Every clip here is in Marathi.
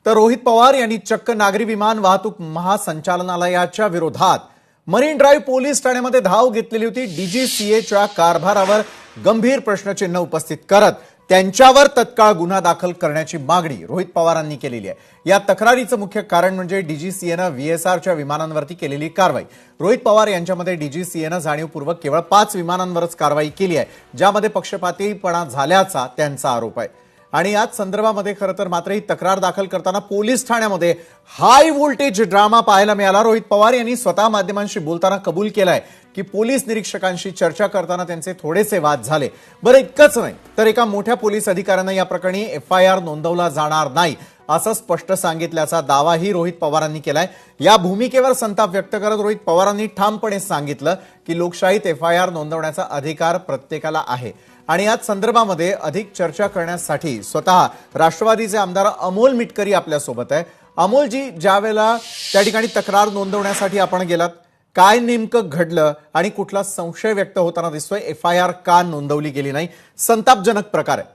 तर रोहित पवार यांनी चक्क नागरी विमान वाहतूक महासंचालनालयाच्या विरोधात मरीन ड्राईव्ह पोलीस ठाण्यामध्ये धाव घेतलेली होती। डीजीसीएच्या कारभारावर गंभीर प्रश्नचिन्ह उपस्थित करत त्यांच्यावर तत्काळ गुन्हा दाखल करण्याची मागणी रोहित पवारांनी केलेली आहे। या तक्रारीचं मुख्य कारण म्हणजे डीजीसीएनं व्हीएसआरच्या विमानांवरती केलेली कारवाई। रोहित पवार यांच्यामध्ये डीजीसीएनं जाणीवपूर्वक केवळ 5 विमानांवरच कारवाई केली आहे, ज्यामध्ये पक्षपातीपणा झाल्याचा त्यांचा आरोप आहे। आणि याच संदर्भामध्ये खरं तर मात्र ही तक्रार दाखल करताना पोलीस ठाण्यामध्ये हाय व्होल्टेज ड्रामा पाहायला मिळाला। रोहित पवार यांनी स्वतः माध्यमांशी बोलताना कबूल केलाय की पोलीस निरीक्षकांशी चर्चा करताना त्यांचे थोडेसे वाद झाले। बरं, इतकंच नाही तर एका मोठ्या पोलीस अधिकाऱ्यानं या प्रकरणी एफआयआर नोंदवला जाणार नाही असं स्पष्ट सांगितल्याचा दावाही रोहित पवारांनी केलाय। या भूमिकेवर संताप व्यक्त करत रोहित पवारांनी ठामपणे सांगितलं की लोकशाहीत एफआयआर नोंदवण्याचा अधिकार प्रत्येकाला आहे आणि याच संदर्भामध्ये अधिक चर्चा करण्यासाठी स्वतः राष्ट्रवादीचे आमदार अमोल मिटकरी आपल्यासोबत आहे। अमोलजी, ज्यावेळेला त्या ठिकाणी तक्रार नोंदवण्यासाठी आपण गेलात, काय नेमकं घडलं आणि कुठला संशय व्यक्त होताना दिसतोय? एफआयआर का नोंदवली गेली नाही? संतापजनक प्रकार आहे।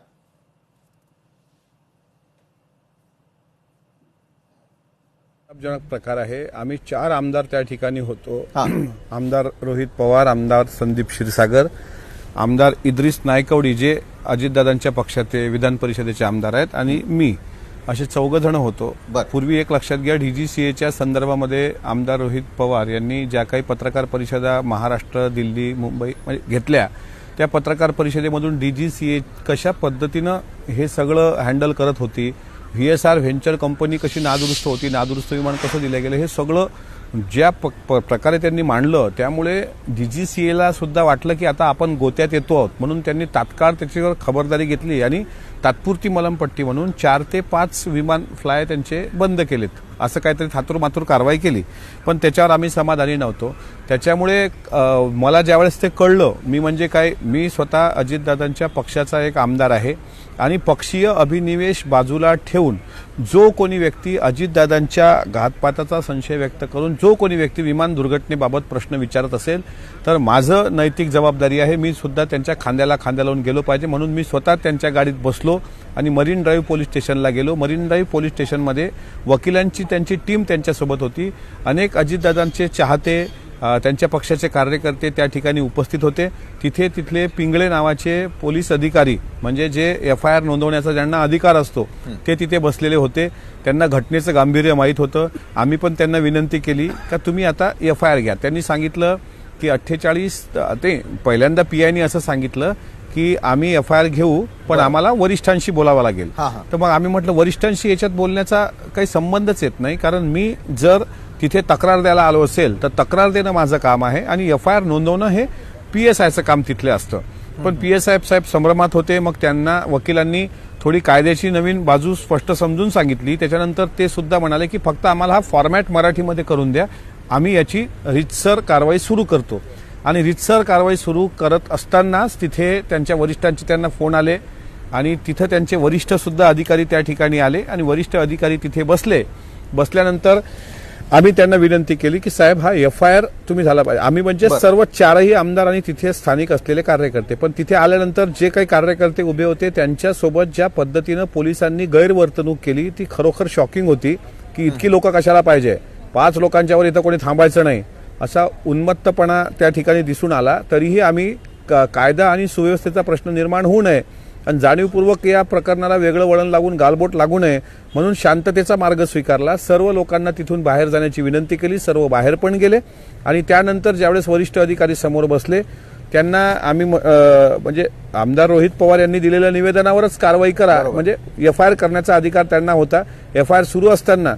जनक प्रकार आहे। आम्ही 4 आमदार त्या ठिकाणी होतो। आमदार रोहित पवार, आमदार संदीप क्षीरसागर, आमदार इद्रिस नायकवडी जे अजितदादांच्या पक्षाचे विधान परिषदेचे आमदार आहेत, आणि मी, असे 4 जण होतो। पूर्वी एक लक्षात घ्या, डीजीसीएच्या संदर्भामध्ये आमदार रोहित पवार यांनी ज्या काही पत्रकार परिषदा महाराष्ट्र, दिल्ली, मुंबई घेतल्या, त्या पत्रकार परिषदेमधून डीजीसीए कशा पद्धतीनं हे सगळं हँडल करत होती, व्हीएसआर व्हेंचर कंपनी कशी नादुरुस्त होती, नादुरुस्त विमान कसं दिलं गेलं, हे सगळं ज्या प्रकारे त्यांनी मांडलं, त्यामुळे डीजीसीएला सुद्धा वाटलं की आता आपण गोत्यात येतो आहोत, म्हणून त्यांनी तात्काळ त्याच्यावर खबरदारी घेतली आणि तात्पुरती मलमपट्टी म्हणून 4 ते 5 विमान फ्लाय त्यांचे बंद केलेत, असं काहीतरी थातूरमातूर कारवाई केली। पण त्याच्यावर आम्ही समाधानी नव्हतो। त्याच्यामुळे मला ज्यावेळेस ते कळलं, मी म्हणजे काय, मी स्वतः अजितदादांच्या पक्षाचा एक आमदार आहे आणि पक्षीय अभिनिवेश बाजूला ठेवून जो कोणी व्यक्ती अजितदादांच्या घातपाताचा संशय व्यक्त करून जो कोणी व्यक्ती विमान दुर्घटनेबाबत प्रश्न विचारत असेल, तर माझं नैतिक जबाबदारी आहे, मी सुद्धा त्यांच्या खांद्याला खांद्या लावून गेलो पाहिजे। म्हणून मी स्वतः त्यांच्या गाडीत बसलो आणि मरीन ड्राईव्ह पोलीस स्टेशनला गेलो। मरीन ड्राईव्ह पोलीस स्टेशनमध्ये वकिलांची त्यांची टीम त्यांच्यासोबत होती। अनेक अजितदादांचे चाहते, त्यांच्या पक्षाचे कार्यकर्ते त्या ठिकाणी उपस्थित होते। तिथले पिंगळे नावाचे पोलीस अधिकारी, म्हणजे जे एफआयआर नोंदवण्याचा ज्यांना अधिकार असतो, ते तिथे बसलेले होते। त्यांना घटनेचं गांभीर्य माहीत होतं। आम्ही पण त्यांना विनंती केली का तुम्ही आता एफआयआर घ्या। त्यांनी सांगितलं की 48, ते पहिल्यांदा पीआयनी असं सांगितलं की आम्ही एफआयआर घेऊ, पण आम्हाला वरिष्ठांशी बोलावं लागेल। तर मग आम्ही म्हटलं वरिष्ठांशी याच्यात बोलण्याचा काही संबंधच येत नाही, कारण मी जर तिथे तक्रार द्यायला आलो असेल तर तक्रार देणं माझं काम आहे आणि एफआयआर नोंदवणं हे पीएसआयचं काम तिथले असतं। पण पीएसआय साहेब संभ्रमात होते। मग त्यांना वकिलांनी थोडी कायद्याची नवीन बाजू स्पष्ट समजून सांगितली। त्याच्यानंतर ते सुद्धा म्हणाले की फक्त आम्हाला हा फॉर्मॅट मराठीमध्ये करून द्या, आम्ही याची रीतसर कारवाई सुरू करतो। आणि रीतसर कारवाई सुरू करत असतानाच तिथे त्यांच्या वरिष्ठांचे त्यांना फोन आले आणि तिथे त्यांचे वरिष्ठ सुद्धा अधिकारी त्या ठिकाणी आले आणि वरिष्ठ अधिकारी तिथे बसले। बसल्यानंतर आम्ही त्यांना विनंती केली की साहेब, हा एफआयआर तुम्ही झाला पाहिजे। आम्ही म्हणजे सर्व 4ही आमदार आणि तिथे स्थानिक असलेले कार्यकर्ते। पण तिथे आल्यानंतर जे काही कार्यकर्ते उभे होते त्यांच्यासोबत ज्या पद्धतीनं पोलिसांनी गैरवर्तणूक केली, ती खरोखर शॉकिंग होती की इतकी लोक कशाला पाहिजे, 5 लोकांच्यावर इथं कोणी थांबायचं नाही, असा उन्मत्तपणा त्या ठिकाणी दिसून आला। तरीही आम्ही कायदा आणि सुव्यवस्थेचा प्रश्न निर्माण होऊ नये आणि जाणीवपूर्वक या प्रकरणाला वेगळं वळण लागून गालबोट लागू नये म्हणून शांततेचा मार्ग स्वीकारला। सर्व लोकांना तिथून बाहेर जाण्याची विनंती केली, सर्व बाहेर पण गेले। आणि त्यानंतर ज्यावेळेस वरिष्ठ अधिकारी समोर बसले, त्यांना आम्ही म्हणजे आमदार रोहित पवार यांनी दिलेल्या निवेदनावरच कारवाई करा, म्हणजे एफआयआर करण्याचा अधिकार त्यांना होता। एफआयआर सुरू असताना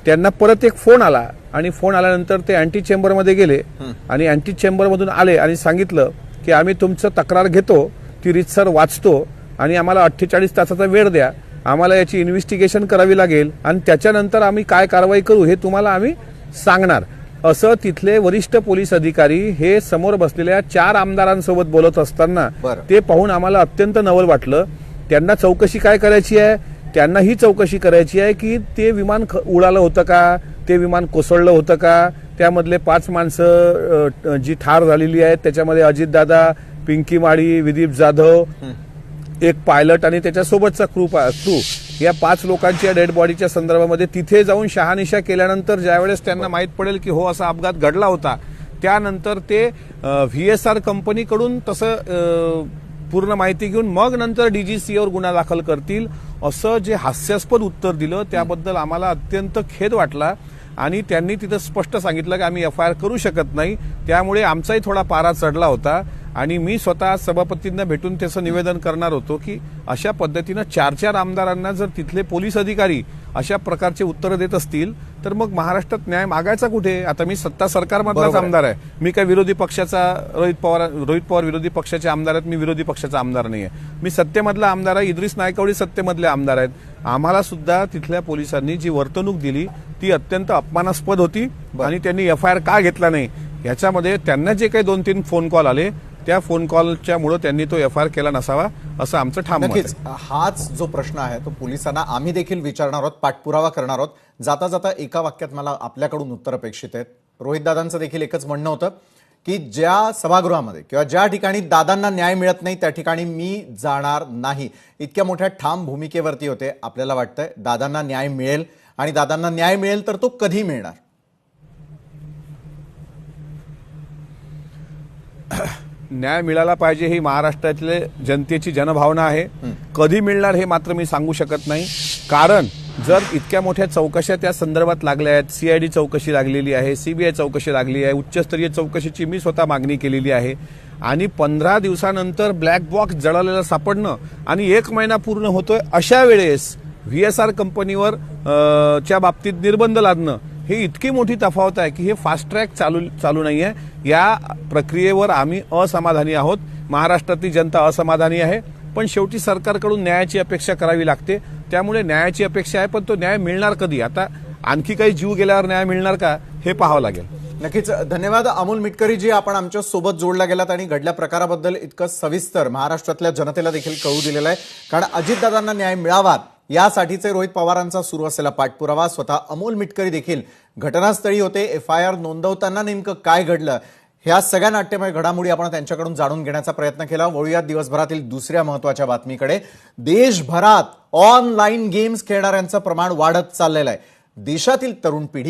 त्यांना परत एक फोन आला आणि फोन आल्यानंतर ते अँटी चेंबरमध्ये गेले आणि अँटी चेंबरमधून आले आणि सांगितलं की आम्ही तुमचं तक्रार घेतो, ती रीतसर वाचतो आणि आम्हाला 48 तासाचा वेळ द्या, आम्हाला याची इन्व्हेस्टिगेशन करावी लागेल आणि त्याच्यानंतर आम्ही काय कारवाई करू हे तुम्हाला आम्ही सांगणार, असं तिथले वरिष्ठ पोलीस अधिकारी हे समोर बसलेल्या 4 आमदारांसोबत बोलत असताना ते पाहून आम्हाला अत्यंत नवल वाटलं। त्यांना चौकशी काय करायची आहे, त्यांना ही चौकशी करायची आहे की ते विमान उडालं होतं का, ते विमान कोसळलं होतं का, त्यामधले 5 माणसं जी ठार झालेली आहेत त्याच्यामध्ये अजितदादा, पिंकी माळी, विदीप जाधव, एक पायलट आणि त्याच्यासोबतचा क्रू या 5 लोकांच्या डेड बॉडीच्या संदर्भामध्ये तिथे जाऊन शहानिशा केल्यानंतर ज्यावेळेस त्यांना माहीत पडेल की हो असा अपघात घडला होता, त्यानंतर ते VSR कंपनीकडून तसं पूर्ण माहिती घेऊन मग नंतर DGCA वर गुन्हा दाखल करतील, असं जे हास्यास्पद उत्तर दिलं त्याबद्दल आम्हाला अत्यंत खेद वाटला. आणि त्यांनी तिथं स्पष्ट सांगितलं की आम्ही FIR करू शकत नाही, त्यामुळे आमचाही थोडा पारा चढला होता. आणि मी स्वतः सभापतींना भेटून त्याचं निवेदन करणार होतो की अशा पद्धतीनं 4 आमदारांना जर तिथले पोलीस अधिकारी अशा प्रकारचे उत्तर देत असतील तर मग महाराष्ट्रात न्याय मागायचा कुठे? आता मी सत्ता सरकारमधलाच आमदार आहे, मी काय विरोधी पक्षाचा रोहित पवार विरोधी पक्षाचे आमदार आहेत, मी विरोधी पक्षाचा आमदार नाही आहे, मी सत्तेमधला आमदार आहे. इद्रिस नायकवडी सत्तेमधले आमदार आहेत. आम्हाला सुद्धा तिथल्या पोलिसांनी जी वर्तणूक दिली ती अत्यंत अपमानास्पद होती. आणि त्यांनी FIR का घेतला नाही याच्यामध्ये त्यांना जे काही 2-3 फोन कॉल आले त्या फोन कॉलच्या मुळे त्यांनी तो FIR केला नसावा असं आमचं ठाम मत आहे. हाच जो प्रश्न आहे तो पोलिसांना आम्ही देखील विचारणार आहोत, पाठपुरावा करणार आहोत. जाता जाता एका वाक्यात मला आपल्याकडून उत्तर अपेक्षित आहेत. रोहित दादांचं देखील एकच म्हणणं होतं की ज्या सभागृहामध्ये किंवा ज्या ठिकाणी दादांना न्याय मिळत नाही त्या ठिकाणी मी जाणार नाही, इतक्या मोठ्या ठाम भूमिकेवरती होते. आपल्याला वाटतंय दादांना न्याय मिळेल आणि दादांना न्याय मिळेल तर तो कधी मिळणार? न्याय मिळाला पाहिजे ही महाराष्ट्रातले जनतेची जनभावना आहे. कधी मिळणार हे मात्र मी सांगू शकत नाही, कारण जर इतक्या मोठ्या चौकशा त्या संदर्भात लागल्या आहेत, CID चौकशी लागलेली आहे, CBI चौकशी लागली आहे, उच्चस्तरीय चौकशीची मी स्वतः मागणी केलेली आहे. आणि 15 दिवसानंतर ब्लॅक बॉक्स जळालेला सापडणं आणि 1 महिना पूर्ण होतोय अशा वेळेस VSR कंपनीवर च्या बाबतीत निर्बंध लादणं ही इतकी मोठी तफावत आहे की हे फास्ट ट्रॅक चालू नाहीये. या प्रक्रियेवर आम्ही असमाधानी आहोत, महाराष्ट्रातली जनता असमाधानी आहे. पण शेवटी सरकारकडून न्यायाची अपेक्षा करावी लागते, त्यामुळे न्यायाची अपेक्षा आहे. पण तो न्याय मिळणार कधी? आता आणखी काही जीव गेल्यावर न्याय मिळणार का हे पाहावं लागेल. नक्कीच. धन्यवाद अमोल मिटकरी जी, आपण आमच्या सोबत जोडला गेलात आणि घडल्या प्रकाराबद्दल इतकं सविस्तर महाराष्ट्रातल्या जनतेला देखील कळू दिलेलं आहे. कारण अजितदादांना न्याय मिळावा यासाठीचे रोहित पवारांचा सुरू असलेला पाठपुरावा, स्वतः अमोल मिटकरी देखील घटनास्थळी होते. FIR नोंदवताना नेमकं काय घडलं ह्या सगळ्या नाट्यमय घडामोडी आपण त्यांच्याकडून जाणून घेण्याचा प्रयत्न केला. वळूयात दिवसभरातील दुसऱ्या महत्त्वाच्या बातमीकडे. देशभरात ऑनलाईन गेम्स खेळणाऱ्यांचं प्रमाण वाढत चाललेलं आहे. देशातील तरुण पिढी